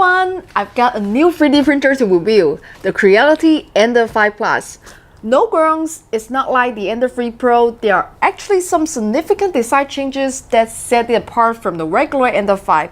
everyone! I've got a new 3D printer to review, the Creality Ender-5 Plus. No groans, it's not like the Ender-3 Pro. There are actually some significant design changes that set it apart from the regular Ender-5.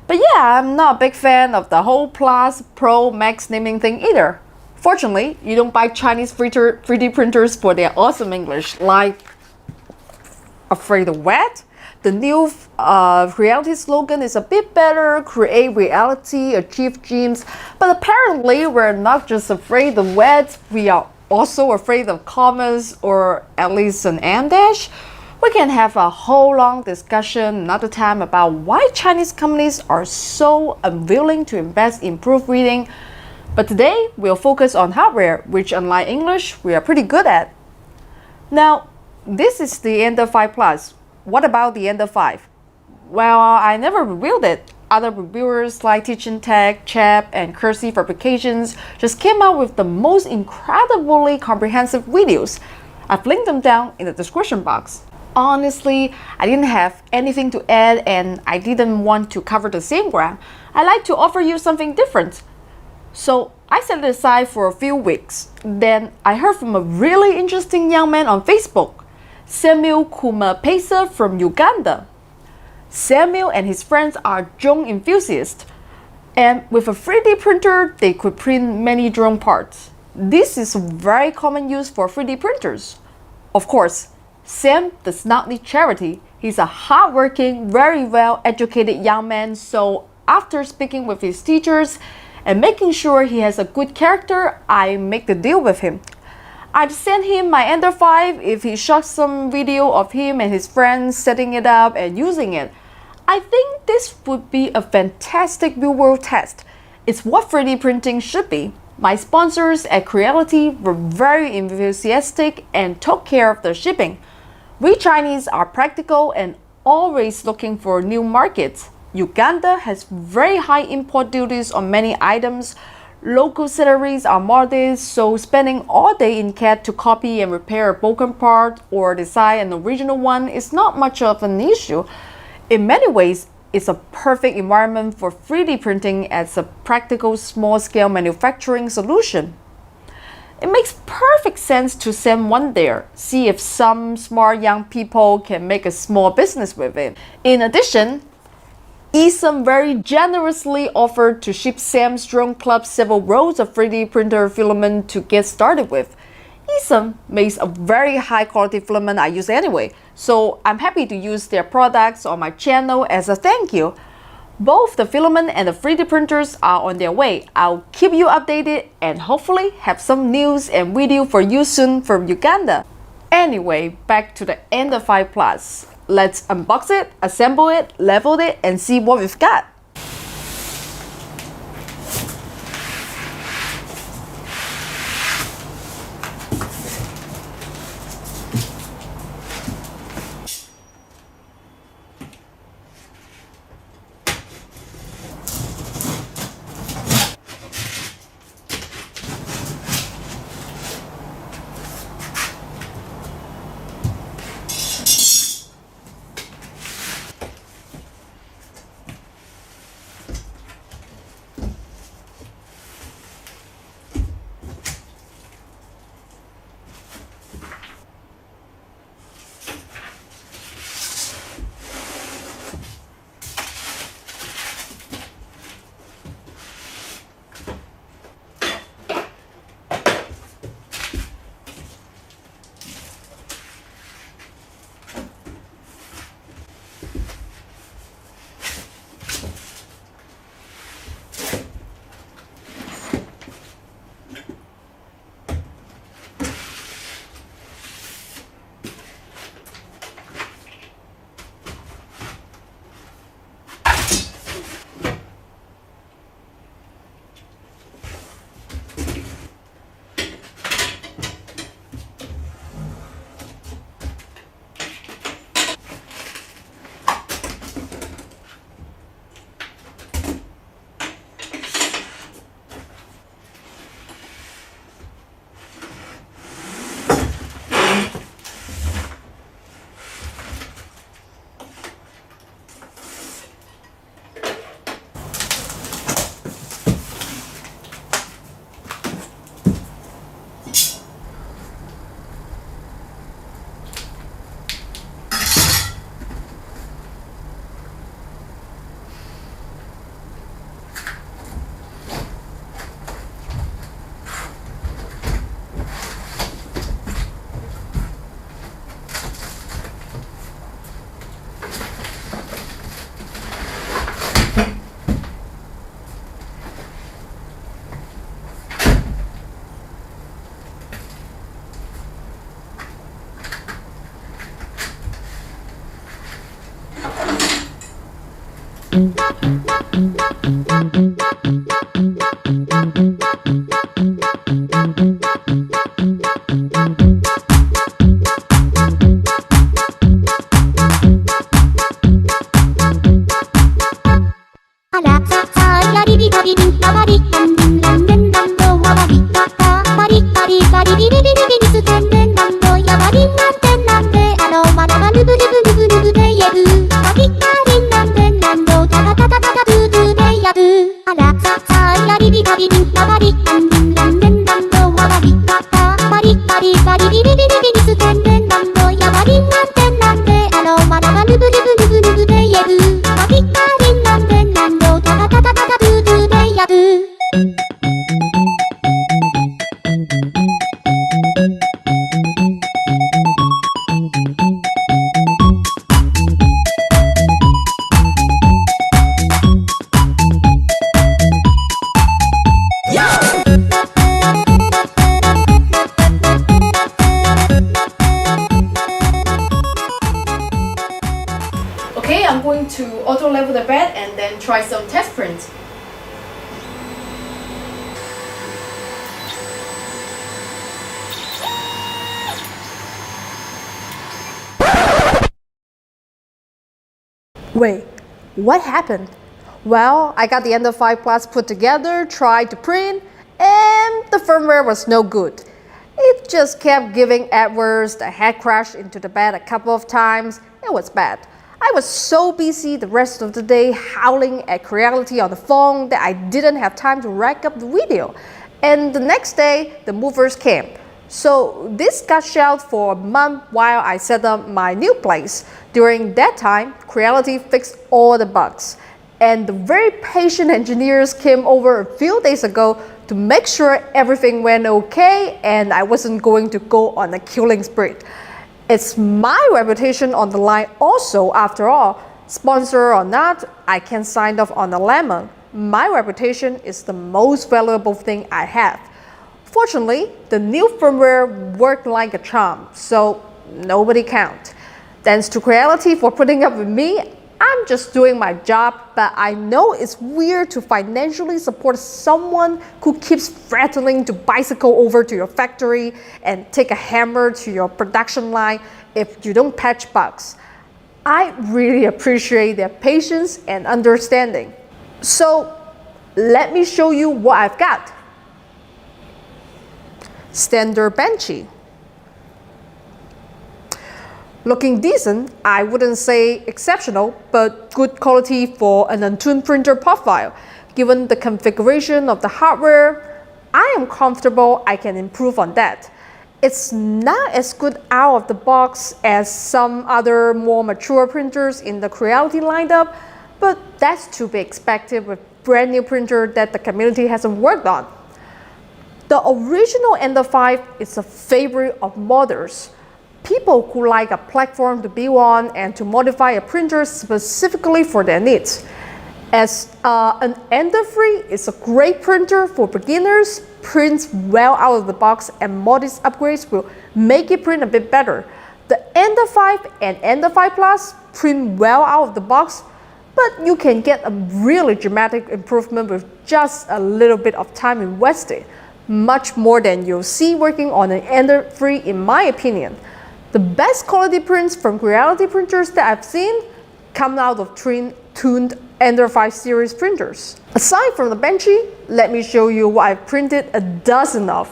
But yeah, I'm not a big fan of the whole Plus, Pro, Max naming thing either. Fortunately, you don't buy Chinese 3D printers for their awesome English, like afraid of wet. The new Creality slogan is a bit better, create reality, achieve dreams. But apparently we're not just afraid of wet, we are also afraid of commas or at least an em dash. We can have a whole long discussion another time about why Chinese companies are so unwilling to invest in proofreading. But today we'll focus on hardware, which unlike English, we are pretty good at. Now, this is the Ender-5 Plus. What about the Ender-5? Well, I never reviewed it. Other reviewers like Teaching Tech, CHEP, and Kersey Fabrications just came out with the most incredibly comprehensive videos. I've linked them down in the description box. Honestly, I didn't have anything to add and I didn't want to cover the same ground. I like to offer you something different. So I set it aside for a few weeks. Then I heard from a really interesting young man on Facebook, Samuel Kumapesa from Uganda. Samuel and his friends are drone enthusiasts, and with a 3D printer, they could print many drone parts. This is a very common use for 3D printers. Of course, Sam does not need charity. He's a hardworking, very well-educated young man, so after speaking with his teachers and making sure he has a good character, I make the deal with him. I'd send him my Ender-5 if he shot some video of him and his friends setting it up and using it. I think this would be a fantastic real-world test. It's what 3D printing should be. My sponsors at Creality were very enthusiastic and took care of the shipping. We Chinese are practical and always looking for new markets. Uganda has very high import duties on many items. Local salaries are modest, so spending all day in CAD to copy and repair a broken part or design an original one is not much of an issue. In many ways, it's a perfect environment for 3D printing as a practical small-scale manufacturing solution. It makes perfect sense to send one there, see if some smart young people can make a small business with it. In addition, Eason very generously offered to ship Sam's drone club several rolls of 3D printer filament to get started with. Eason makes a very high quality filament I use anyway, so I'm happy to use their products on my channel as a thank you. Both the filament and the 3D printers are on their way. I'll keep you updated and hopefully have some news and video for you soon from Uganda. Anyway, back to the Ender-5 Plus. Let's unbox it, assemble it, level it, and see what we've got. Okay, I'm going to auto level the bed and then try some test prints. Wait, what happened? Well, I got the Ender-5 Plus put together, tried to print, and the firmware was no good. It just kept giving errors, the head crashed into the bed a couple of times. It was bad. I was so busy the rest of the day howling at Creality on the phone that I didn't have time to rack up the video. And the next day, the movers came. So this got shelved for a month while I set up my new place. During that time, Creality fixed all the bugs. And the very patient engineers came over a few days ago to make sure everything went okay and I wasn't going to go on a killing spree. It's my reputation on the line also, after all. Sponsor or not, I can sign off on the lemon. My reputation is the most valuable thing I have. Fortunately, the new firmware worked like a charm, so nobody count. Thanks to Creality for putting up with me. I'm just doing my job, but I know it's weird to financially support someone who keeps threatening to bicycle over to your factory and take a hammer to your production line if you don't patch bugs. I really appreciate their patience and understanding. So let me show you what I've got. Standard benchy. Looking decent, I wouldn't say exceptional, but good quality for an untuned printer profile. Given the configuration of the hardware, I am comfortable I can improve on that. It's not as good out of the box as some other more mature printers in the Creality lineup, but that's to be expected with brand new printer that the community hasn't worked on. The original Ender-5 is a favorite of modders. People who like a platform to build on and to modify a printer specifically for their needs. As an Ender-3 is a great printer for beginners, prints well out of the box, and modest upgrades will make it print a bit better. The Ender-5 and Ender-5 Plus print well out of the box, but you can get a really dramatic improvement with just a little bit of time invested. Much more than you'll see working on an Ender-3 in my opinion. The best quality prints from Creality printers that I've seen come out of tuned Ender-5 series printers. Aside from the benchy, let me show you what I've printed a dozen of.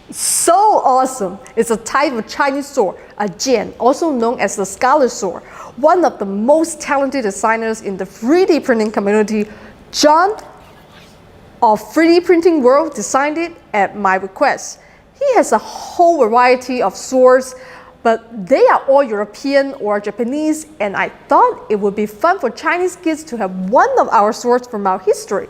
So awesome! It's a type of Chinese sword, a jian, also known as the Scarlet Sword. One of the most talented designers in the 3D printing community, John of 3D Printing World, designed it at my request. He has a whole variety of swords, but they are all European or Japanese, and I thought it would be fun for Chinese kids to have one of our swords from our history.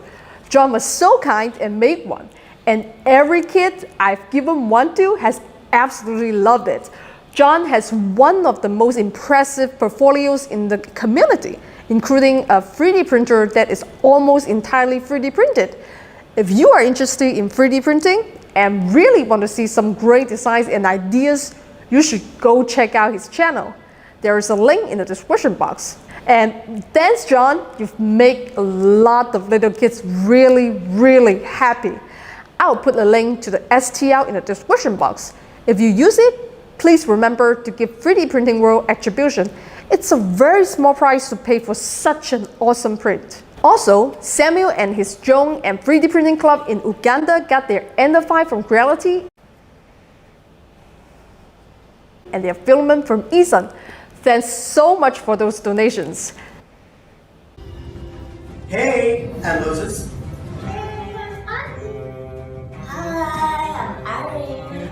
John was so kind and made one, and every kid I've given one to has absolutely loved it. John has one of the most impressive portfolios in the community, including a 3D printer that is almost entirely 3D printed. If you are interested in 3D printing and really want to see some great designs and ideas, you should go check out his channel. there is a link in the description box. And thanks, John, you've made a lot of little kids really happy. I'll put a link to the STL in the description box. If you use it, please remember to give 3D Printing World attribution. It's a very small price to pay for such an awesome print. Also, Samuel and his drone and 3D printing club in Uganda got their Ender-5 from Creality and their filament from Ethan. Thanks so much for those donations. Hey, I'm Moses.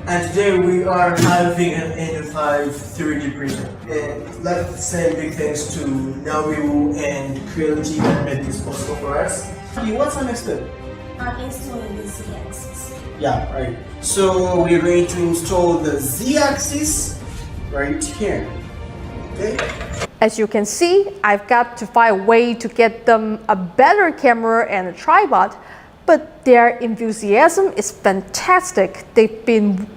And today we are having an Ender-5 3D printer. And I'd like to say big thanks to Nauru and Creality that made this possible for us. Okay, what's our next step? Installing the Z-axis. Yeah, right. So we're going to install the Z-axis right here. Okay? As you can see, I've got to find a way to get them a better camera and a tripod, but their enthusiasm is fantastic. They've been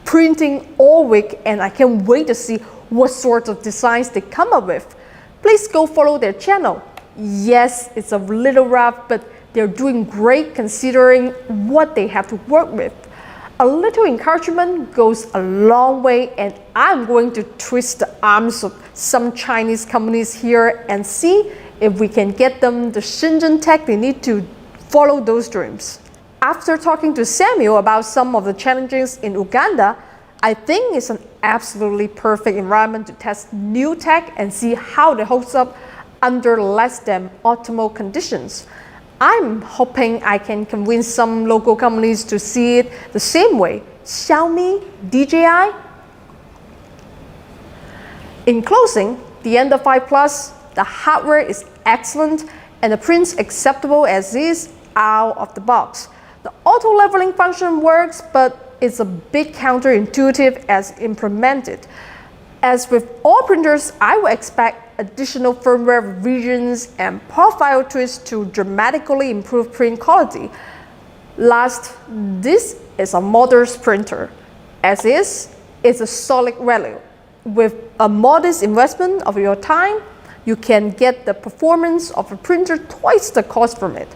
printing all week and I can't wait to see what sorts of designs they come up with. Please go follow their channel. Yes, it's a little rough, but they're doing great considering what they have to work with. A little encouragement goes a long way, and I'm going to twist the arms of some Chinese companies here and see if we can get them the Shenzhen tech they need to follow those dreams. After talking to Samuel about some of the challenges in Uganda, I think it's an absolutely perfect environment to test new tech and see how it holds up under less than optimal conditions. I'm hoping I can convince some local companies to see it the same way. Xiaomi, DJI. In closing, the Ender-5 Plus, the hardware is excellent and the print's acceptable as is out of the box. The auto leveling function works, but it's a bit counterintuitive as implemented. As with all printers, I would expect additional firmware revisions and profile twists to dramatically improve print quality. Last, this is a modest printer. As is, it's a solid value. With a modest investment of your time, you can get the performance of a printer twice the cost from it.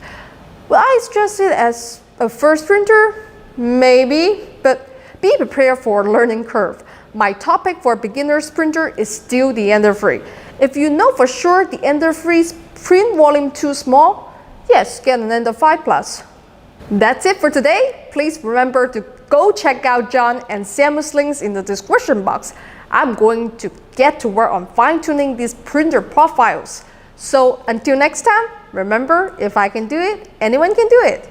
Will I stress it as a first printer? Maybe, but be prepared for a learning curve. My top pick for a beginner's printer is still the Ender-3. If you know for sure the Ender-3's print volume too small, yes, get an Ender-5 Plus. That's it for today. Please remember to go check out John and Samuel's links in the description box. I'm going to get to work on fine-tuning these printer profiles. So until next time, remember, if I can do it, anyone can do it.